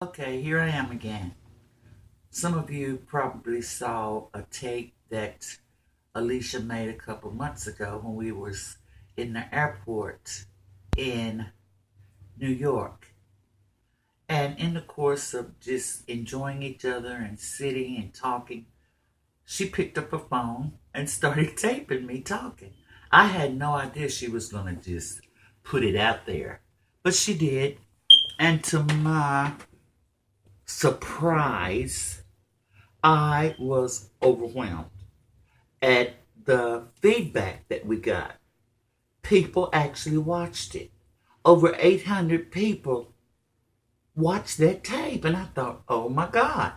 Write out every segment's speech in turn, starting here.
Okay, here I am again. Some of you probably saw a tape that Alicia made a couple months ago when we was in the airport in New York. And in the course of just enjoying each other and sitting and talking, she picked up her phone and started taping me talking. I had no idea she was going to just put it out there, but she did. And to my surprise, I was overwhelmed at the feedback that we got. People actually watched it. Over 800 people watched that tape, and I thought, oh my God,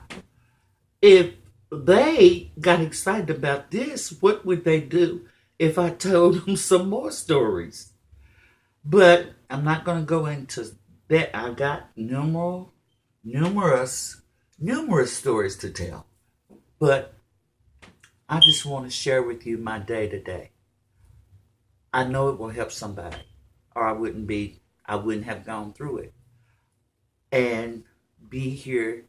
if they got excited about this, what would they do if I told them some more stories? But I'm not going to go into that. I got numerous, numerous stories to tell. But I just want to share with you my day to day. I know it will help somebody, or I wouldn't have gone through it. And be here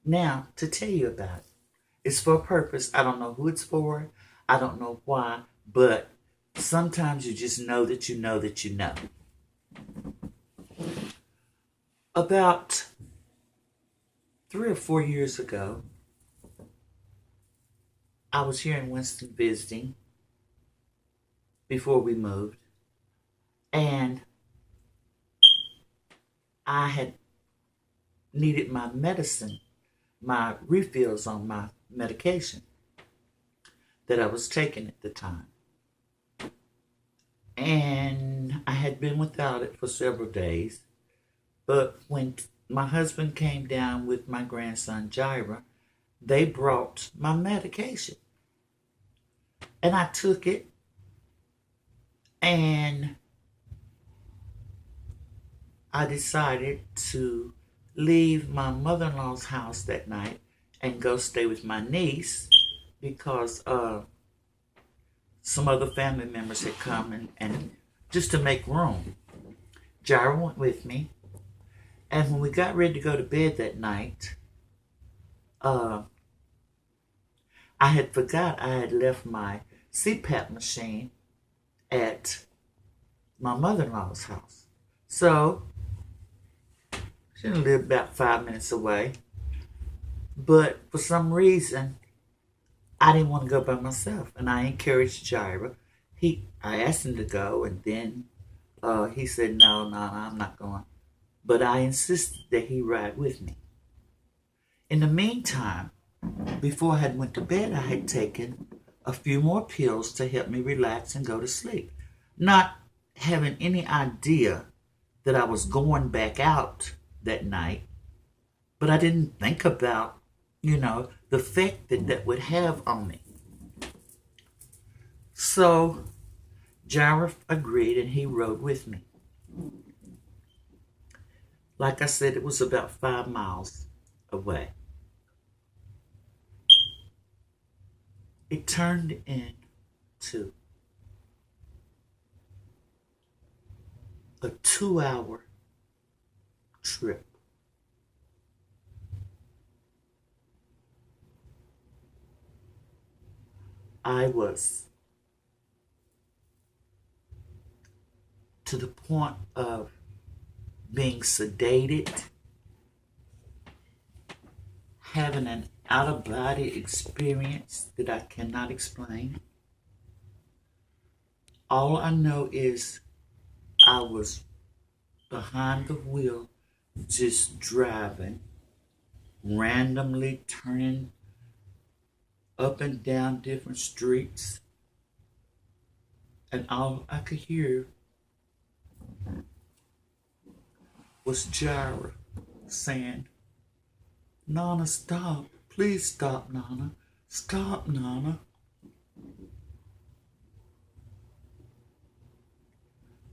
now to tell you about it. It's for a purpose. I don't know who it's for. I don't know why, but sometimes you just know that you know that you know. About 3 or 4 years ago, I was here in Winston visiting before we moved, and I had needed my medicine, my refills on my medication that I was taking at the time. And I had been without it for several days. But when my husband came down with my grandson Jaira, they brought my medication. And I took it, and I decided to leave my mother-in-law's house that night and go stay with my niece because some other family members had come and just to make room. Jaira went with me, and when we got ready to go to bed that night, uh, I had forgot I had left my CPAP machine at my mother-in-law's house. So she lived about 5 minutes away, but for some reason I didn't want to go by myself, and I encouraged Jaira. I asked him to go, and then he said, no, I'm not going. But I insisted that he ride with me. In the meantime, before I had went to bed, I had taken a few more pills to help me relax and go to sleep, not having any idea that I was going back out that night. But I didn't think about, the effect that that would have on me. So Jaira agreed, and he rode with me. Like I said, it was about 5 miles away. It turned into a 2-hour trip. I was to the point of being sedated, having an out of body experience that I cannot explain. All I know is I was behind the wheel, just driving, randomly turning up and down different streets, and all I could hear was Jaira saying, Nana, stop. Please stop, Nana. Stop, Nana.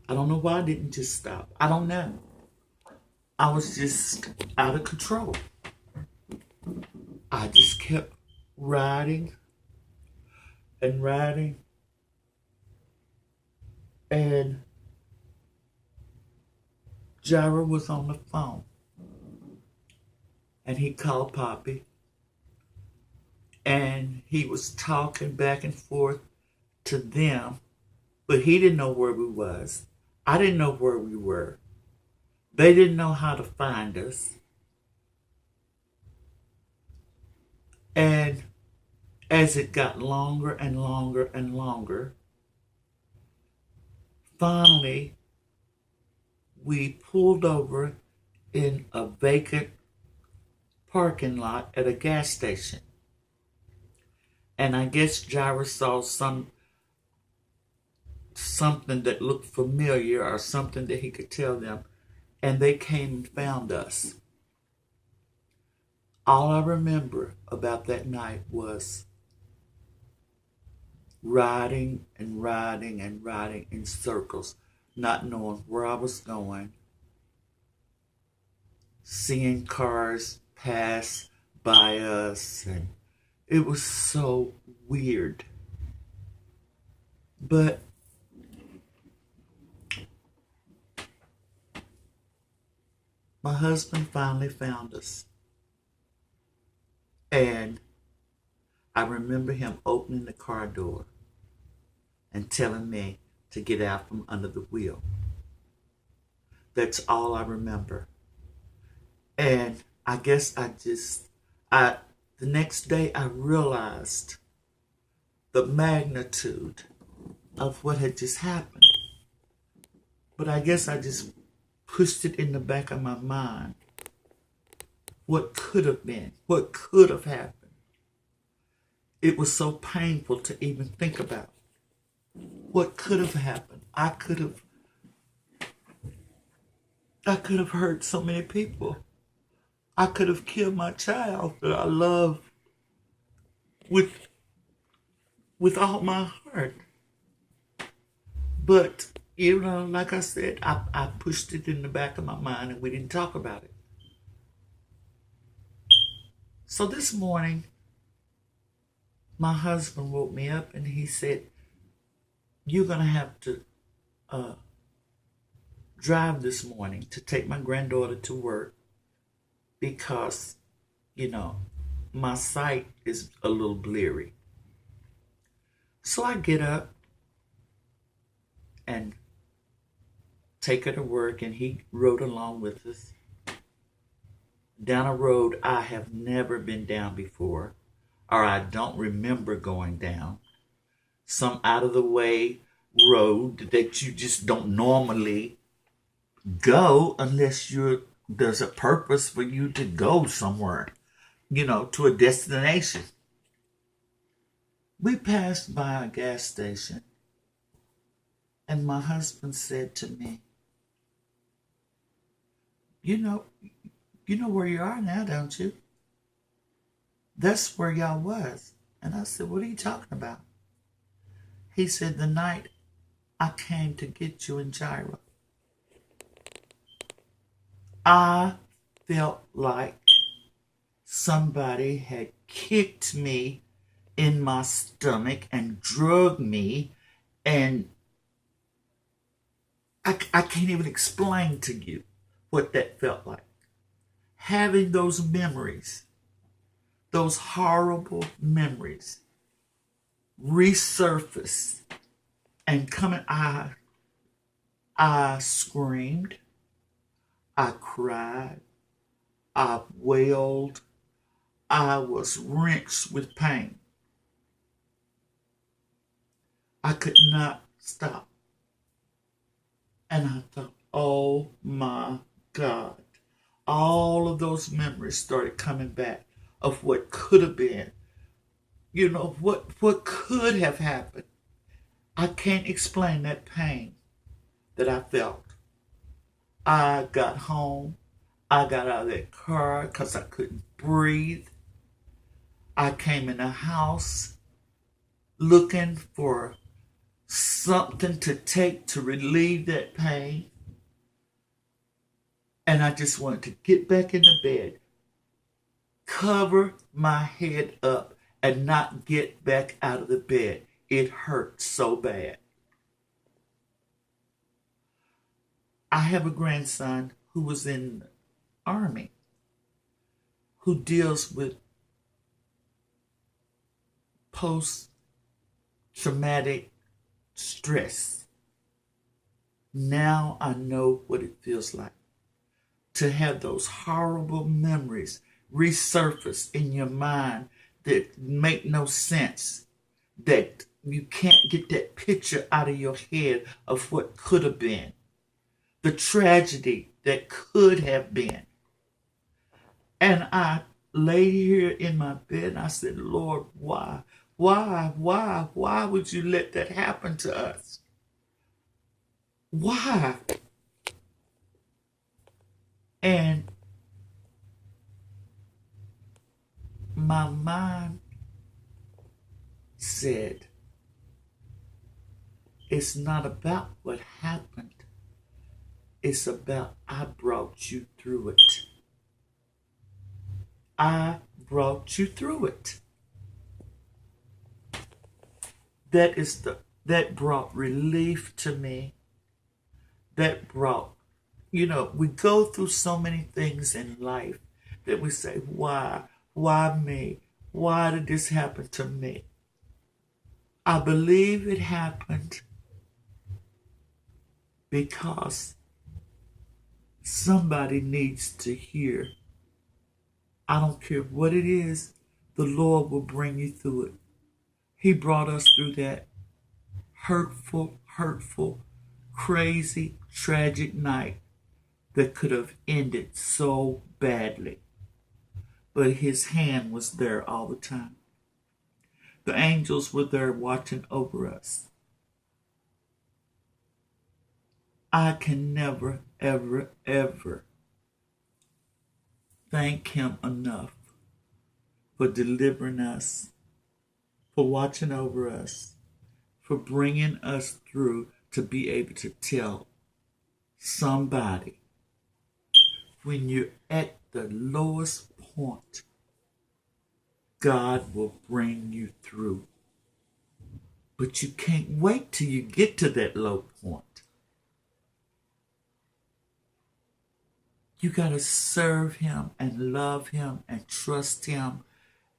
I don't know why I didn't just stop. I don't know. I was just out of control. I just kept riding and riding. And Jaira was on the phone. and he called Poppy, and he was talking back and forth to them, but he didn't know where we was. I didn't know where we were. They didn't know how to find us. And as it got longer and longer and longer, finally we pulled over in a vacant parking lot at a gas station. And I guess Jairus saw something that looked familiar or something that he could tell them, and they came and found us. All I remember about that night was riding and riding and riding in circles, not knowing where I was going, seeing cars pass by us, and it was so weird. But my husband finally found us. And I remember him opening the car door and telling me to get out from under the wheel. That's all I remember. And I guess the next day I realized the magnitude of what had just happened. But I guess I just pushed it in the back of my mind. What could have been, what could have happened. It was so painful to even think about. What could have happened? I could have hurt so many people. I could have killed my child that I love with all my heart. But, like I said, I pushed it in the back of my mind and we didn't talk about it. So this morning, my husband woke me up and he said, you're going to have to drive this morning to take my granddaughter to work because, my sight is a little bleary. So I get up and take her to work, and he rode along with us down a road I have never been down before, or I don't remember going down. Some out of the way road that you just don't normally go unless there's a purpose for you to go somewhere, to a destination. We passed by a gas station, and my husband said to me, you know where you are now, don't you? That's where y'all was. And I said, what are you talking about? He said, the night I came to get you in Jairus, I felt like somebody had kicked me in my stomach and drugged me, and I can't even explain to you what that felt like. Having those memories, those horrible memories, resurface and coming, I screamed, I cried, I wailed, I was wrenched with pain. I could not stop. And I thought, oh my God. All of those memories started coming back of what could have been. What could have happened. I can't explain that pain that I felt. I got home. I got out of that car because I couldn't breathe. I came in the house looking for something to take to relieve that pain. And I just wanted to get back in the bed, cover my head up, and not get back out of the bed. It hurt so bad. I have a grandson who was in the Army, who deals with post-traumatic stress. Now I know what it feels like to have those horrible memories resurface in your mind that make no sense, that you can't get that picture out of your head of what could have been, the tragedy that could have been. And I lay here in my bed and I said, Lord, why? Why would you let that happen to us? Why? And my mind said, it's not about what happened. It's about I brought you through it. I brought you through it. That brought relief to me. That brought, we go through so many things in life that we say, why? Why me? Why did this happen to me? I believe it happened because somebody needs to hear. I don't care what it is, the Lord will bring you through it. He brought us through that hurtful, crazy, tragic night that could have ended so badly. But his hand was there all the time. The angels were there watching over us. I can never, ever, ever thank him enough for delivering us, for watching over us, for bringing us through to be able to tell somebody when you're at the lowest point, God will bring you through. But you can't wait till you get to that low point. You got to serve him and love him and trust him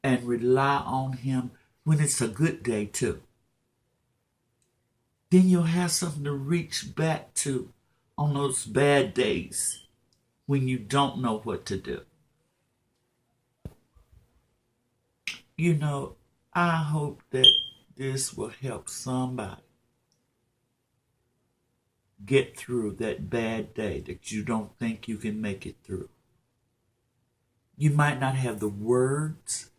and rely on him when it's a good day too. Then you'll have something to reach back to on those bad days when you don't know what to do. I hope that this will help somebody get through that bad day that you don't think you can make it through. You might not have the words.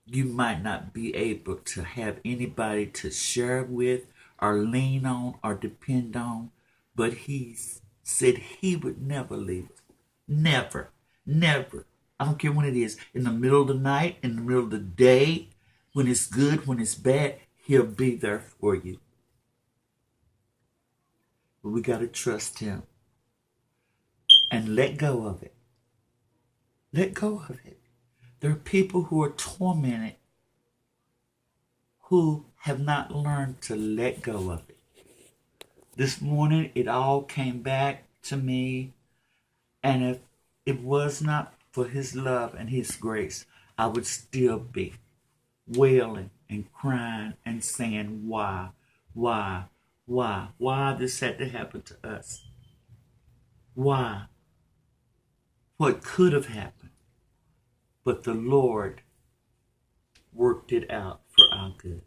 You might not be able to have anybody to share with or lean on or depend on, but he said he would never leave us. Never, never. I don't care when it is, in the middle of the night, in the middle of the day, when it's good, when it's bad, he'll be there for you. But we got to trust him and let go of it. Let go of it. There are people who are tormented who have not learned to let go of it. This morning, it all came back to me, and if it was not for his love and his grace, I would still be wailing and crying and saying, why this had to happen to us? Why? What could have happened? But the Lord worked it out for our good.